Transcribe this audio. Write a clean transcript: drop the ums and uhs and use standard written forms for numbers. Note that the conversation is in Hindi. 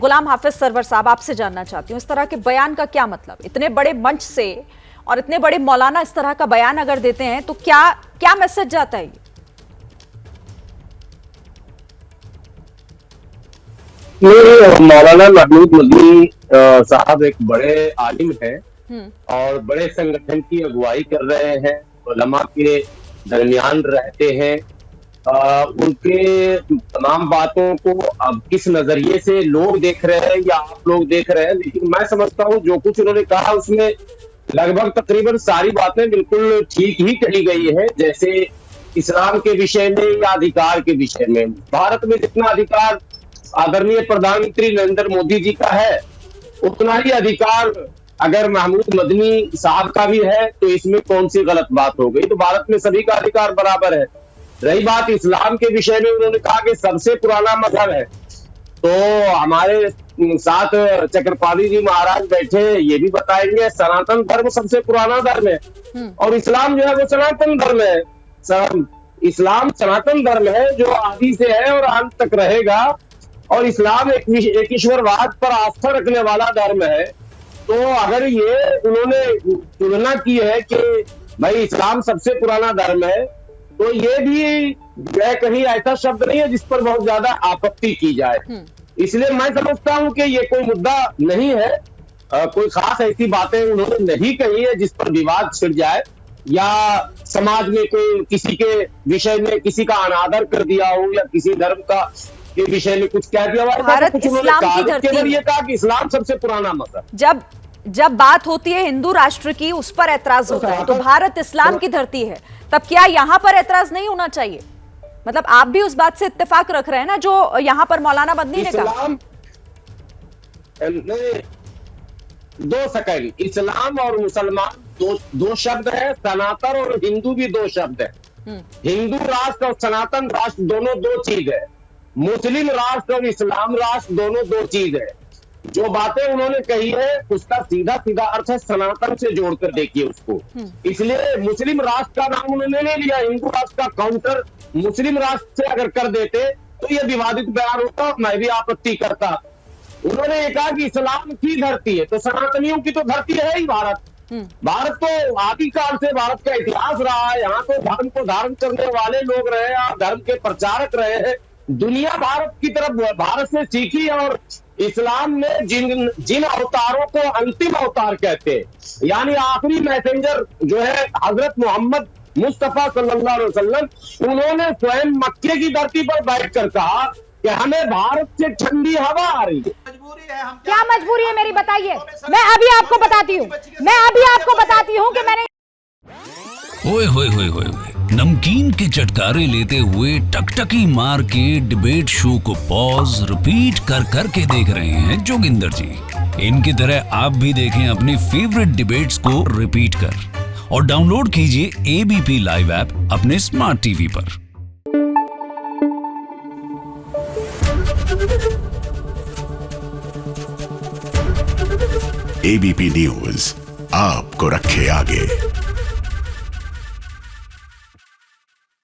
गुलाम हाफिज सरवर साहब, आपसे जानना चाहती हूँ, इस तरह के बयान का क्या मतलब? इतने बड़े मंच से और इतने बड़े मौलाना इस तरह का बयान अगर देते हैं तो क्या क्या मैसेज जाता है? मौलाना महमूद मदनी साहब एक बड़े आलिम हैं और बड़े संगठन की अगुवाई कर रहे हैं, उलमा के दरमियान रहते हैं। उनके तमाम बातों को अब किस नजरिए से लोग देख रहे हैं या आप लोग देख रहे हैं, लेकिन मैं समझता हूं जो कुछ उन्होंने कहा उसमें लगभग तकरीबन सारी बातें बिल्कुल ठीक ही कही गई है। जैसे इस्लाम के विषय में या अधिकार के विषय में, भारत में जितना अधिकार आदरणीय प्रधानमंत्री नरेंद्र मोदी जी का है, उतना ही अधिकार अगर महमूद मदनी साहब का भी है, तो इसमें कौन सी गलत बात हो गई? तो भारत में सभी का अधिकार बराबर है। रही बात इस्लाम के विषय में, उन्होंने कहा कि सबसे पुराना मजहब है, तो हमारे साथ चक्रपाली जी महाराज बैठे, ये भी बताएंगे सनातन धर्म सबसे पुराना धर्म है और इस्लाम जो है वो सनातन धर्म है। इस्लाम सनातन धर्म है जो आदि से है और अंत तक रहेगा, और इस्लाम एक ईश्वरवाद पर आस्था रखने वाला धर्म है। तो अगर ये उन्होंने तुलना की है कि भाई इस्लाम सबसे पुराना धर्म है, तो ये भी कहीं ऐसा शब्द नहीं है जिस पर बहुत ज्यादा आपत्ति की जाए। इसलिए मैं समझता हूं कि ये कोई मुद्दा नहीं है, कोई खास ऐसी बातें उन्होंने नहीं कही है जिस पर विवाद छिड़ जाए या समाज में कोई किसी के विषय में किसी का अनादर कर दिया हो या किसी धर्म का के विषय में कुछ कह दिया। भारत इस्लाम की धरती है। ये कहा कि इस्लाम सबसे पुराना मजहब। जब बात होती है हिंदू राष्ट्र की, उस पर ऐतराज होता है, तो भारत इस्लाम की धरती है, तब क्या यहाँ पर ऐतराज नहीं होना चाहिए? मतलब आप भी उस बात से इत्तेफाक रख रहे हैं ना जो यहाँ पर मौलाना मदनी ने कहा? दो सेकंड, इस्लाम और मुसलमान दो शब्द है, सनातन और हिंदू भी दो शब्द है। हिंदू राष्ट्र और सनातन राष्ट्र दोनों दो चीज है, मुस्लिम राष्ट्र और इस्लाम राष्ट्र दोनों दो चीज है। जो बातें उन्होंने कही है उसका सीधा सीधा अर्थ है सनातन से जोड़कर देखिए उसको। इसलिए मुस्लिम राष्ट्र का नाम उन्होंने नहीं लिया, हिंदू राष्ट्र का काउंटर मुस्लिम राष्ट्र से अगर कर देते तो यह विवादित बयान होता, मैं भी आपत्ति करता। उन्होंने ये कहा कि इस्लाम की धरती है, तो सनातनियों की तो धरती है ही भारत। भारत तो आदिकाल से भारत का इतिहास रहा है, यहाँ तो धर्म को धारण करने वाले लोग रहे हैं, धर्म के प्रचारक रहे हैं। दुनिया भारत की तरफ भारत से सीखी और इस्लाम में जिन अवतारों को अंतिम अवतार कहते हैं, यानी आखिरी मैसेंजर जो है हजरत मोहम्मद मुस्तफा सल्लल्लाहु अलैहि वसल्लम, उन्होंने स्वयं मक्के की धरती पर बैठकर कहा कि हमें भारत से ठंडी हवा आ रही है। क्या मजबूरी है मेरी, बताइए। मैं अभी आपको बताती हूँ कि मैंने ओए होए होए होए नमकीन के चटकारे लेते हुए टकटकी मार के डिबेट शो को पॉज रिपीट कर करके देख रहे हैं जोगिंदर जी। इनकी तरह आप भी देखें अपनी फेवरेट डिबेट्स को रिपीट कर और डाउनलोड कीजिए एबीपी लाइव ऐप अपने स्मार्ट टीवी पर। एबीपी न्यूज आपको रखे आगे।